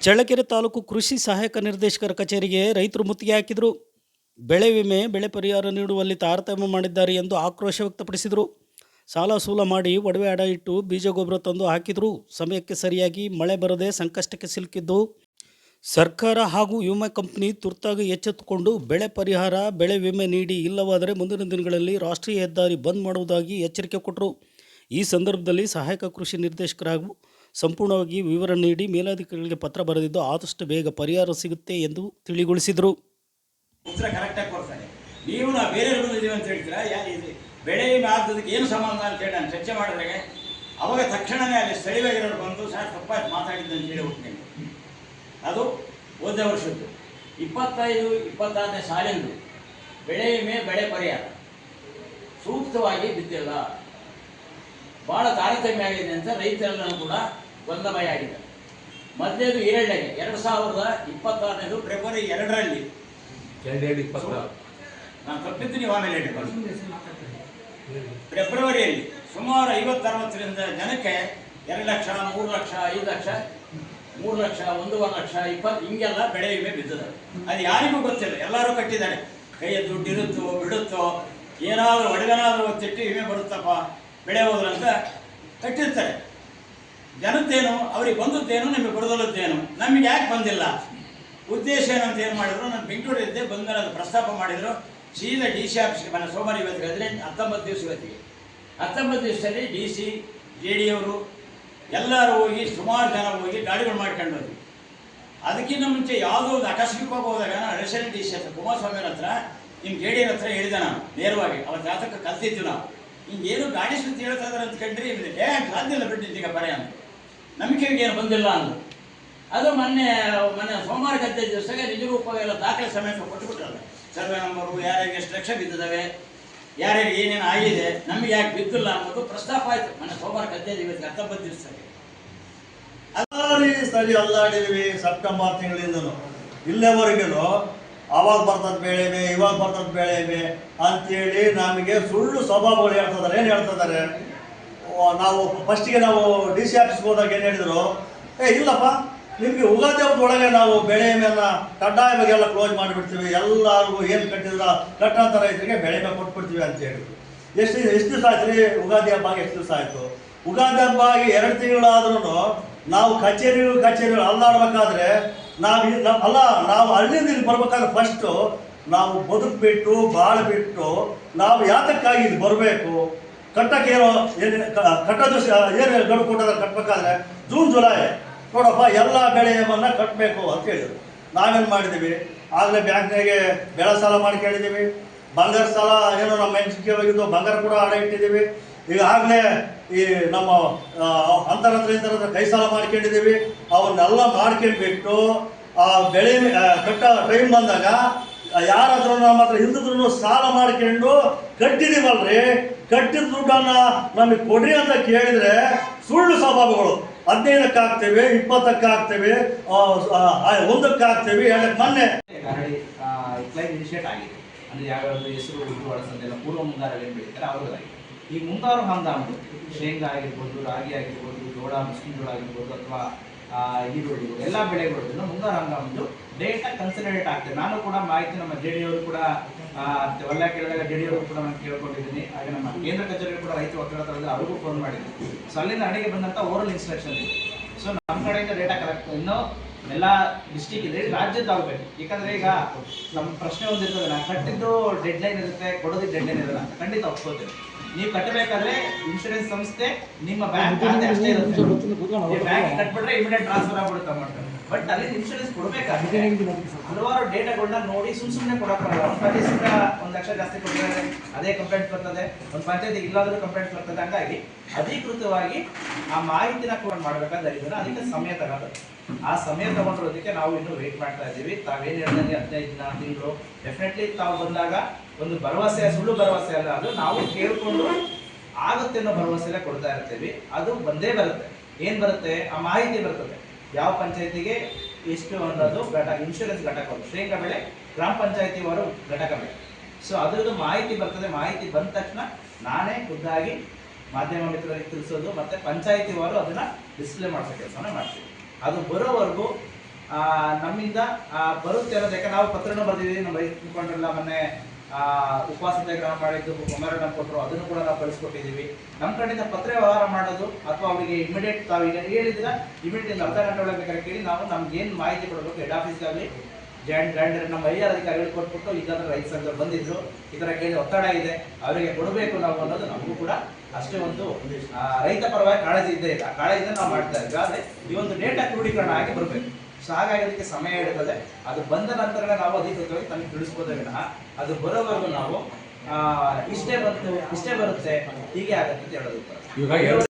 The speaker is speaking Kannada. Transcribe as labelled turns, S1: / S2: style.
S1: ಚಳ್ಳಕೆರೆ ತಾಲೂಕು ಕೃಷಿ ಸಹಾಯಕ ನಿರ್ದೇಶಕರ ಕಚೇರಿಗೆ ರೈತರು ಮುತ್ತಿಗೆ ಹಾಕಿದರು. ಬೆಳೆ ವಿಮೆ, ಬೆಳೆ ಪರಿಹಾರ ನೀಡುವಲ್ಲಿ ತಾರತಮ್ಯ ಮಾಡಿದ್ದಾರೆ ಎಂದು ಆಕ್ರೋಶ ವ್ಯಕ್ತಪಡಿಸಿದರು. ಸಾಲ ಸೂಲ ಮಾಡಿ ಒಡವೆ ಅಡ ಇಟ್ಟು ಬೀಜ ಗೊಬ್ಬರ ತಂದು ಹಾಕಿದರೂ ಸಮಯಕ್ಕೆ ಸರಿಯಾಗಿ ಮಳೆ ಬರದೆ ಸಂಕಷ್ಟಕ್ಕೆ ಸಿಲುಕಿದ್ದು ಸರ್ಕಾರ ಹಾಗೂ ವಿಮೆ ಕಂಪನಿ ತುರ್ತಾಗಿ ಎಚ್ಚೆತ್ತುಕೊಂಡು ಬೆಳೆ ಪರಿಹಾರ, ಬೆಳೆ ವಿಮೆ ನೀಡಿ, ಇಲ್ಲವಾದರೆ ಮುಂದಿನ ದಿನಗಳಲ್ಲಿ ರಾಷ್ಟ್ರೀಯ ಹೆದ್ದಾರಿ ಬಂದ್ ಮಾಡುವುದಾಗಿ ಎಚ್ಚರಿಕೆ ಕೊಟ್ಟರು. ಈ ಸಂದರ್ಭದಲ್ಲಿ ಸಹಾಯಕ ಕೃಷಿ ನಿರ್ದೇಶಕರಾಗೂ ಸಂಪೂರ್ಣವಾಗಿ ವಿವರ ನೀಡಿ ಮೇಲಾಧಿಕಾರಿಗಳಿಗೆ ಪತ್ರ ಬರೆದಿದ್ದು ಆದಷ್ಟು ಬೇಗ ಪರಿಹಾರ ಸಿಗುತ್ತೆ ಎಂದು ತಿಳಿಗೊಳಿಸಿದರು.
S2: ಉತ್ತರ ಕರೆಕ್ಟಾಗಿ ಕೊಡ್ತಾನೆ. ನೀವು ನಾವು ಬೇರೆ ಬಂದಿದ್ದೀವಿ ಅಂತ ಹೇಳ್ತೀರಾ, ಬೆಳೆ ವಿಮೆ ಆಗೋದಕ್ಕೆ ಏನು ಸಂಬಂಧ ಅಂತ ಹೇಳಿ ನಾನು ಚರ್ಚೆ ಮಾಡಿದಾಗ ಅವಾಗ ತಕ್ಷಣವೇ ಅಲ್ಲಿ ಸ್ಥಳೀಯವಾಗಿರೋರು ಬಂದು ಸರ್ ತಪ್ಪಾಗಿ ಮಾತಾಡಿದ್ದು ಅಂತ ಹೇಳಿ ಹುಟ್ಟಿದೆ. ಅದು ಹೋದ ವರ್ಷದ್ದು 25-26ನೇ ಸಾಲಿಂದು ಬೆಳೆ ವಿಮೆ, ಬೆಳೆ ಪರಿಹಾರ ಸೂಕ್ತವಾಗಿ ಬಿದ್ದಿಲ್ಲ, ಭಾಳ ತಾರತಮ್ಯ ಆಗಿದೆ ಅಂತ ರೈತರೆಲ್ಲರೂ ಕೂಡ ಗೊಂದಲಮಯ ಆಗಿದೆ. ಮೊದಲೇದು 2026 ಫೆಬ್ರವರಿ 2ರಲ್ಲಿ ನಾನು ತಪ್ಪಿದ್ದು, ನೀವು ಆಮೇಲೆ ಹೇಳಿ. ಫೆಬ್ರವರಿಯಲ್ಲಿ ಸುಮಾರು 50-60ರಿಂದ ಜನಕ್ಕೆ 2 ಲಕ್ಷ, 3 ಲಕ್ಷ, 5 ಲಕ್ಷ, 3 ಲಕ್ಷ, 1.5 ಲಕ್ಷ, 20 ಹಿಂಗೆಲ್ಲ ಬೆಳೆ ವಿಮೆ ಬಿದ್ದಿದೆ. ಅದು ಯಾರಿಗೂ ಗೊತ್ತಿಲ್ಲ, ಎಲ್ಲರೂ ಕಟ್ಟಿದ್ದಾರೆ. ಕೈಯ ದುಡ್ಡು ಇರುತ್ತೋ ಬಿಡುತ್ತೋ, ಏನಾದರೂ ಒಡೆದನಾದರೂ ಒತ್ತಿಟ್ಟು ವಿಮೆ ಬರುತ್ತಪ್ಪ ಬೆಳೆ ಹೋದ್ರಂತ ಕಟ್ಟಿರ್ತಾರೆ. ಜನದ್ದೇನು, ಅವ್ರಿಗೆ ಬಂದದ್ದೇನು, ನಿಮಗೆ ಬರೋದಲ್ಲದ್ದೇನು, ನಮಗೆ ಯಾಕೆ ಬಂದಿಲ್ಲ, ಉದ್ದೇಶ ಏನಂತ ಏನು ಮಾಡಿದ್ರು. ನಾನು ಬೆಂಗಳೂರಿದ್ದೆ, ಬಂದು ಅದು ಪ್ರಸ್ತಾಪ ಮಾಡಿದರು. ಸೀದಾ DC ಆಫೀಸ್ಗೆ ಮನೆ ಸೋಮವಾರ ಇವತ್ತಿಗೆ 19 ದಿವಸ ಇವತ್ತಿಗೆ 19 ದಿವಸದಲ್ಲಿ DC JD ಅವರು ಎಲ್ಲರೂ ಹೋಗಿ, ಸುಮಾರು ಜನ ಹೋಗಿ ಗಾಡಿಗಳು ಮಾಡ್ಕೊಂಡು ಹೋದ್ವಿ. ಅದಕ್ಕಿಂತ ಮುಂಚೆ ಯಾವುದೋ ಒಂದು ಆಕಸ್ಮಿಕವಾಗಿ ಹೋದಾಗ ನಾನು ಅಡಿಷನಲ್ DC ಹತ್ರ ಕುಮಾರಸ್ವಾಮಿ ಹತ್ರ, ನಿಮ್ಮ JD ಹತ್ರ ಹೇಳಿದೆ ನಾನು ನೇರವಾಗಿ. ಅವತ್ತು ಜಾತಕ ಕಲ್ತಿದ್ದು ನಾವು, ಹಿಂಗೇನು ಗಾಡಿ ಸುದ್ದಿ ಹೇಳ್ತಾ ಇದ್ದಾರೆ ಅಂತ ಕಂಡ್ರಿ, ಸಾಧ್ಯ ಇಲ್ಲ ಬಿಟ್ಟಿದ್ದೀಗ ಪರ್ಯ ಅಂತ ನಂಬಿಕೆಗೆ ಏನು ಬಂದಿಲ್ಲ ಅಂದರು. ಅದು ಮೊನ್ನೆ ಸೋಮವಾರ 15 ದಿವಸಕ್ಕೆ ನಿಜ ರೂಪವೆಲ್ಲ ದಾಖಲೆ ಸಮೇತ ಕೊಟ್ಟುಬಿಟ್ರಲ್ಲ. ಸರ್ವೆ ನಂಬರು, ಯಾರ್ಯಾರಿಗೆ ಎಷ್ಟು ಲಕ್ಷ ಬಿದ್ದಿದ್ದಾವೆ, ಯಾರ್ಯಾರಿಗೆ ಏನೇನು ಆಗಿದೆ, ನಮಗೆ ಯಾಕೆ ಬಿದ್ದಿಲ್ಲ ಅನ್ನೋದು ಪ್ರಸ್ತಾಪ ಆಯಿತು ಮೊನ್ನೆ ಸೋಮವಾರ 15 ಇವತ್ತಿಗೆ 19 ದಿವಸಕ್ಕೆ.
S3: ಸರಿ ಅಲ್ಲಾಡಿದ್ವಿ ಸೆಪ್ಟೆಂಬರ್ ತಿಂಗಳಿಂದನು ಇಲ್ಲೇವರೆಗೂ. ಅವಾಗ ಬರ್ತದ ಬೆಳೆ ವಿಮೆ, ಇವಾಗ ಬರ್ತದ ಬೆಳೆ ವಿಮೆ ಅಂತೇಳಿ ನಮಗೆ ಸುಳ್ಳು ಸ್ವಭಾವಗಳು ಹೇಳ್ತಿದ್ದಾರೆ. ಏನು ಹೇಳ್ತಿದ್ದಾರೆ, ನಾವು ಫಸ್ಟಿಗೆ ನಾವು DC ಆಫೀಸ್ಗೆ ಹೋದಾಗ ಏನು ಹೇಳಿದರು, ಇಲ್ಲಪ್ಪ ನಿಮಗೆ ಉಗಾದಿ ಹಬ್ಬದೊಳಗೆ ನಾವು ಬೆಳೆ ವಿಮೆಯನ್ನು ಕಡ್ಡಾಯವಾಗಿ ಎಲ್ಲ ಕ್ಲೋಸ್ ಮಾಡಿಬಿಡ್ತೀವಿ, ಎಲ್ಲರಿಗೂ ಏನು ಕಟ್ಟಿದ್ರ ಕಟ್ಟಂತ ರೈತರಿಗೆ ಬೆಳೆ ವಿಮೆ ಕೊಟ್ಬಿಡ್ತೀವಿ ಅಂತ ಹೇಳಿದ್ರು. ಎಷ್ಟು ದಿವಸ ಆಯ್ತು ರೀ ಉಗಾದಿ ಹಬ್ಬ ಆಗಿ? ಎಷ್ಟು ದಿವಸ ಆಯಿತು? ಉಗಾದಿ ಹಬ್ಬ ಆಗಿ 2 ತಿಂಗಳಾದ್ರೂ ನಾವು ಕಚೇರಿಗಳು ಅಲ್ಲಾಡ್ಬೇಕಾದ್ರೆ ನಾವು ಹಳ್ಳಿಯಿಂದ ಇಲ್ಲಿ ಬರ್ಬೇಕಾದ್ರೆ ಫಸ್ಟು ನಾವು ಬದುಕ್ಬಿಟ್ಟು ಬಾಳ್ಬಿಟ್ಟು ನಾವು ಯಾತಕ್ಕಾಗಿ ಇಲ್ಲಿ ಬರಬೇಕು, ಕಟ್ಟಕ್ಕೆ ಏನು ಕಟ್ಟೋದು ಏನು ಗಡು ಕೊಟ್ಟೋದ್ರೆ ಕಟ್ಟಬೇಕಾದ್ರೆ ಜೂನ್ ಜುಲೈ ನೋಡಪ್ಪ ಎಲ್ಲ ಬೆಳೆ ವಿಮೆಯನ್ನು ಕಟ್ಟಬೇಕು ಅಂತ ಹೇಳಿದ್ರು. ನಾವೇನು ಮಾಡಿದ್ದೀವಿ, ಆಗಲೇ ಬ್ಯಾಂಕ್ನಾಗೆ ಬೆಳೆ ಸಾಲ ಮಾಡಿ ಕೇಳಿದ್ದೀವಿ, ಬಂಗಾರ ಸಾಲ ಏನೋ ನಮ್ಮ ಮೆಣಸಿಗೆ ಹೋಗಿದ್ದು ಬಂಗಾರ ಕೂಡ ಅಡ ಇಟ್ಟಿದ್ದೀವಿ. ಈಗಾಗಲೇ ಈ ನಮ್ಮ ಅಂತರ ಕೈ ಸಾಲ ಮಾಡ್ಕೊಂಡಿದ್ದೀವಿ. ಅವನ್ನೆಲ್ಲ ಮಾಡ್ಕೊಂಡ್ಬಿಟ್ಟು ಆ ಬೆಳೆ ಕಟ್ಟ ಟೈಮ್ ಬಂದಾಗ ಯಾರಾದ್ರೂ ನಮ್ಮ ಹತ್ರ ಹಿಂದಿದ್ರು ಸಾಲ ಮಾಡ್ಕೊಂಡು ಕಟ್ಟಿದೀವಲ್ರಿ, ಕಟ್ಟಿದ ದುಡ್ಡನ್ನು ನಮಗೆ ಕೊಡ್ರಿ ಅಂತ ಕೇಳಿದರೆ ಸುಳ್ಳು ಸ್ವಭಾವಗಳು. 15ಕ್ಕೆ ಹಾಕ್ತೇವೆ, 20ಕ್ಕೆ ಹಾಕ್ತೇವೆ, 1ಕ್ಕೆ ಹಾಕ್ತೇವೆ, 2ಕ್ಕೆ ಮೊನ್ನೆ
S4: ಇನಿಷಿಯೇಟ್ ಆಗಿದೆ. ಅಂದರೆ ಯಾವ್ಯಾವುದು ಹೆಸರು ಉದ್ದು ಅಳಸಂದೆಲ್ಲ ಪೂರ್ವ ಮುಂಗಾರಲ್ಲಿ ಏನು ಬೆಳೀತಾರೆ ಅವ್ರದ್ದಾಗಿದೆ. ಈ ಮುಂಗಾರು ಹಂಗಾಮು ಶೇಂಗಾ ಆಗಿರ್ಬೋದು, ರಾಗಿ ಆಗಿರ್ಬೋದು, ಜೋಳ, ಮುಸ್ಲಿಂ ಜೋಳ ಆಗಿರ್ಬೋದು, ಅಥವಾ ಈರುಳ್ಳಿ ಎಲ್ಲ ಬೆಳೆಗಳು ಮುಂಗಾರು ಹಂಗಾಮು ಡೇಟಾ ಕನ್ಸಿಡರೇಟ್ ಆಗ್ತದೆ. ನಾನು ಕೂಡ ಮಾಹಿತಿ ನಮ್ಮ JD ಅವರು ಕೂಡ ಎಲ್ಲ ಕೇಳಿದಾಗ JD ಅವರು ಕೂಡ ನಾನು ಕೇಳ್ಕೊಂಡಿದ್ದೀನಿ. ಹಾಗೆ ನಮ್ಮ ಕೇಂದ್ರ ಕಚೇರಿ ಕೂಡ ರೈತರು ಒತ್ತಡ ತರದಲ್ಲಿ ಅವ್ರಿಗೂ ಫೋನ್ ಮಾಡಿದ್ದೀನಿ. ಸೊ ಅಲ್ಲಿಂದ ಅಡಿಗೆ ಬಂದಂಥ ಓರಲ್ ಇನ್ಸ್ಟ್ರಕ್ಷನ್ ಇದೆ. ಸೊ ನಮ್ಮ ಕಡೆಯಿಂದ ಡೇಟಾ ಕಲೆಕ್ಟ್ ಇನ್ನೂ ಎಲ್ಲ ಡಿಸ್ಟಿಕ್ ಇದೆ, ರಾಜ್ಯದ್ದು ಆಗಬೇಕು. ಯಾಕಂದರೆ ಈಗ ನಮ್ಮ ಪ್ರಶ್ನೆ ಒಂದಿರ್ತದೆ, ನಾನು ಕಟ್ಟಿದ್ದು ಡೆಡ್ ಲೈನ್ ಇರುತ್ತೆ, ಕೊಡೋದಕ್ಕೆ ಡೆಡ್ ಲೈನ್ ಇರಲ್ಲ ಅಂತ ಖಂಡಿತ ಒಪ್ಕೋತೀವಿ. ನೀವು ಕಟ್ಟಬೇಕಾದ್ರೆ ಇನ್ಶೂರೆನ್ಸ್ ಸಂಸ್ಥೆ ನಿಮ್ಮ ಬ್ಯಾಂಕ್ ಖಾತೆ ಅಷ್ಟೇ ಇರುತ್ತೆ. ಬ್ಯಾಂಕ್ ಕಟ್ಬಿಟ್ರೆ ಇಮಿಡಿಯೇಟ್ ಟ್ರಾನ್ಸ್ಫರ್ ಆಗ್ಬಿಡುತ್ತೆ ಅಮೌಂಟ್. ಬಟ್ ಅಲ್ಲಿ ಇನ್ಶೂರೆನ್ಸ್ ಕೊಡಬೇಕಾದ್ರೆ ಹಲವಾರು ಡೇಟಾಗಳನ್ನ ನೋಡಿ ಸುಮ್ಮನೆ ಕೊಡೋಕ್ಕಾಗಲ್ಲ. ಒಂದು ಪಂಚಾಯತ್ಗೆ 1 ಲಕ್ಷ ಜಾಸ್ತಿ ಕೊಟ್ಟಿದ್ದಾರೆ, ಅದೇ ಕಂಪ್ಲೇಂಟ್ ಬರ್ತದೆ. ಒಂದು ಪಂಚಾಯತಿಗೆ ಇಲ್ಲಾದರೂ ಕಂಪ್ಲೇಂಟ್ ಬರ್ತದೆ. ಹಾಗಾಗಿ ಅಧಿಕೃತವಾಗಿ ಆ ಮಾಹಿತಿನ ಕೂಡ ಮಾಡಬೇಕಾದ್ರೆ ಅದಕ್ಕೆ ಸಮಯ ತಗೋದು. ಆ ಸಮಯ ತಗೊಂಡಿರೋದಕ್ಕೆ ನಾವು ಇನ್ನೂ ವೇಟ್ ಮಾಡ್ತಾ ಇದ್ದೀವಿ. ತಾವೇನು ಹೇಳಿದಂಗೆ 15 ದಿನ, ತಿಂಗಳು ಡೆಫಿನೆಟ್ಲಿ ತಾವು ಬಂದಾಗ ಒಂದು ಭರವಸೆ, ಸುಳ್ಳು ಭರವಸೆ ಅಲ್ಲ, ಅದು ನಾವು ಕೇಳಿಕೊಂಡು ಆಗುತ್ತೆ ಅನ್ನೋ ಭರವಸೆಲ್ಲ ಕೊಡ್ತಾ ಇರ್ತೀವಿ. ಅದು ಬಂದೇ ಬರುತ್ತೆ. ಏನು ಬರುತ್ತೆ, ಆ ಮಾಹಿತಿ ಬರ್ತದೆ. ಯಾವ ಪಂಚಾಯತಿಗೆ ಎಷ್ಟು ಅನ್ನೋದು ಘಟಕ, ಇನ್ಶೂರೆನ್ಸ್ ಘಟಕ, ಶೇಂಗಾ ಬೆಳೆ ಗ್ರಾಮ ಪಂಚಾಯತಿಯವರು ಘಟಕ ಬೆಳೆ. ಸೊ ಅದರದ್ದು ಮಾಹಿತಿ ಬರ್ತದೆ. ಮಾಹಿತಿ ಬಂದ ತಕ್ಷಣ ನಾನೇ ಖುದ್ದಾಗಿ ಮಾಧ್ಯಮ ಮಿತ್ರರಿಗೆ ತಿಳಿಸೋದು, ಮತ್ತು ಪಂಚಾಯತಿಯವರು ಅದನ್ನು ಡಿಸ್ಪ್ಲೇ ಮಾಡಿಸೋ ಕೆಲಸನ ಮಾಡ್ತೀವಿ. ಅದು ಬರೋವರೆಗೂ ನಮ್ಮಿಂದ ಬರುತ್ತೆ ಅನ್ನೋದು. ಯಾಕೆ ನಾವು ಪತ್ರನೂ ಬರ್ದಿದ್ದೀವಿ, ನಮ್ಮ ರೈತ ಮುಖಂಡರೆಲ್ಲ ಮೊನ್ನೆ ಉಪವಾಸ ಸತ್ಯಾಗ್ರಹ ಮಾಡಿದ್ದು ಮೆಮೊರಂಡಮ್ ಕೊಟ್ಟರು, ಅದನ್ನು ಕೂಡ ನಾವು ಕಳಿಸ್ಕೊಟ್ಟಿದ್ದೀವಿ. ನಮ್ಮ ಕಡೆಯಿಂದ ಪತ್ರ ವ್ಯವಹಾರ ಮಾಡೋದು ಅಥವಾ ಅವರಿಗೆ ಇಮಿಡಿಯೇಟ್ ತಾವು ಈಗ ಹೇಳಿದ್ರೆ ಇಮಿಡಿಯೇಟ್ ಅರ್ಧ ಗಂಟೆ ಒಳಗೆ ಬೇಕಾದ್ರೆ ಕೇಳಿ ನಾವು ನಮ್ಗೆ ಏನು ಮಾಹಿತಿ ಕೊಡಬೇಕು ಹೆಡ್ ಆಫೀಸ್ಗಾಗಲಿ ಜಾಯಿಂಟ್ ನಮ್ಮ ಐಆರ್ ಅಧಿಕಾರಿಗಳು ಕೊಟ್ಬಿಟ್ಟು ಇದಾದ್ರೆ ರೈತ ಸಂಘದವ್ರು ಬಂದಿದ್ರು, ಈ ಥರ ಕೇಳಿ ಒತ್ತಡ ಇದೆ ಅವರಿಗೆ ಕೊಡಬೇಕು ನಾವು ಅನ್ನೋದು ನಮಗೂ ಕೂಡ ಅಷ್ಟೇ ಒಂದು ರೈತ ಪರವಾಗಿ ಕಾಳಜಿ ಇದ್ದೇ ಇಲ್ಲ. ಆ ಕಾಳಜಿಯಿಂದ ನಾವು ಮಾಡ್ತಾ ಇದ್ವಿ. ಆದರೆ ಈ ಒಂದು ಡೇಟಾ ಕ್ರೋಢೀಕರಣ ಆಗಿ ಬರಬೇಕು. ಸೊ ಹಾಗಾಗಿ ಅದಕ್ಕೆ ಸಮಯ ಹಿಡಿತದೆ. ಅದು ಬಂದ ನಂತರ ನಾವು ಅಧಿಕೃತವಾಗಿ ತಮಗೆ ತಿಳಿಸ್ಬೋದೇ ವಿನಃ ಅದು ಬರೋವರೆಗೂ ನಾವು ಇಷ್ಟೇ ಬಂತು ಇಷ್ಟೇ ಬರುತ್ತೆ ಹೀಗೆ ಆಗುತ್ತೆ ಅಂತ ಹೇಳೋದು.